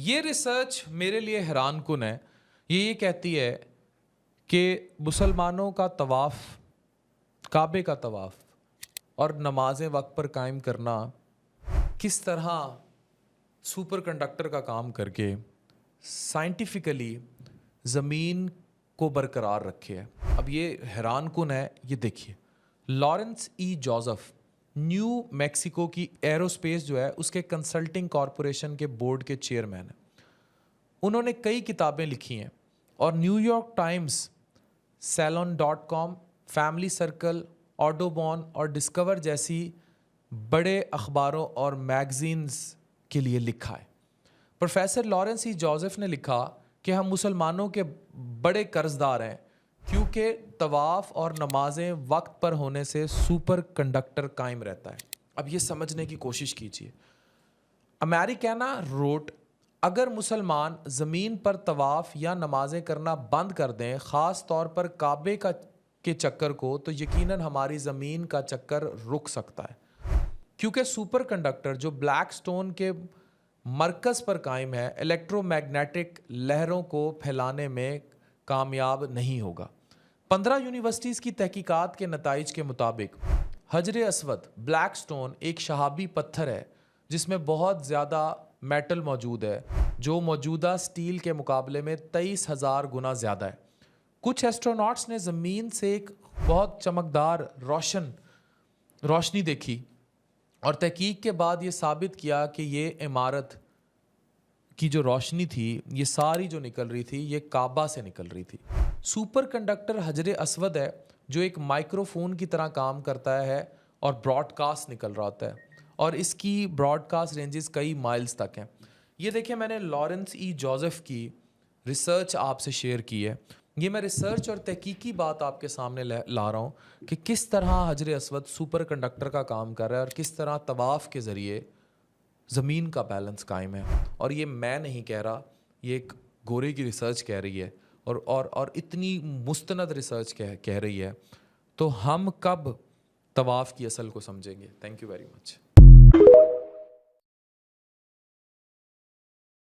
یہ ریسرچ میرے لیے حیران کن ہے. یہ کہتی ہے کہ مسلمانوں کا طواف، کعبے کا طواف اور نمازیں وقت پر قائم کرنا کس طرح سپر کنڈکٹر کا کام کر کے سائنٹیفکلی زمین کو برقرار رکھے ہے. اب یہ حیران کن ہے. یہ دیکھیے، Lawrence E Joseph New Mexico کی ایروسپیس جو ہے اس کے کنسلٹنگ کارپوریشن کے بورڈ کے چیئرمین ہیں. انہوں نے کئی کتابیں لکھی ہیں اور نیو یارک ٹائمز، سیلون.com، فیملی سرکل، آڈوبون اور ڈسکور جیسی بڑے اخباروں اور میگزینز کے لیے لکھا ہے. پروفیسر لارنس ای جوزف نے لکھا کہ ہم مسلمانوں کے بڑے قرض دار ہیں کیونکہ طواف اور نمازیں وقت پر ہونے سے سپر کنڈکٹر قائم رہتا ہے. اب یہ سمجھنے کی کوشش کیجیے. امیریکینا روٹ، اگر مسلمان زمین پر طواف یا نمازیں کرنا بند کر دیں، خاص طور پر کعبے کے چکر کو، تو یقیناً ہماری زمین کا چکر رک سکتا ہے، کیونکہ سپر کنڈکٹر جو بلیک سٹون کے مرکز پر قائم ہے الیکٹرو میگنیٹک لہروں کو پھیلانے میں کامیاب نہیں ہوگا. 15 یونیورسٹیز کی تحقیقات کے نتائج کے مطابق حجر اسود بلیک سٹون ایک شہابی پتھر ہے جس میں بہت زیادہ میٹل موجود ہے، جو موجودہ سٹیل کے مقابلے میں 23,000 گنا زیادہ ہے. کچھ ایسٹروناٹس نے زمین سے ایک بہت چمکدار روشنی دیکھی اور تحقیق کے بعد یہ ثابت کیا کہ یہ عمارت کی جو روشنی تھی، یہ ساری جو نکل رہی تھی، یہ کعبہ سے نکل رہی تھی. سپر کنڈکٹر حجر اسود ہے جو ایک مائکرو فون کی طرح کام کرتا ہے اور براڈ کاسٹ نکل رہا ہوتا ہے، اور اس کی براڈ کاسٹ رینجز کئی مائلز تک ہیں. یہ دیکھیں، میں نے لارنس ای جوزف کی ریسرچ آپ سے شیئر کی ہے. یہ میں ریسرچ اور تحقیقی بات آپ کے سامنے لا رہا ہوں کہ کس طرح حجر اسود سپر کنڈکٹر کا کام کر رہا ہے اور کس طرح طواف کے ذریعے زمین کا بیلنس قائم ہے. اور یہ میں نہیں کہہ رہا، یہ ایک گورے کی ریسرچ کہہ رہی ہے، اور اتنی مستند ریسرچ کہہ رہی ہے. تو ہم کب طواف کی اصل کو سمجھیں گے؟ Thank you very much.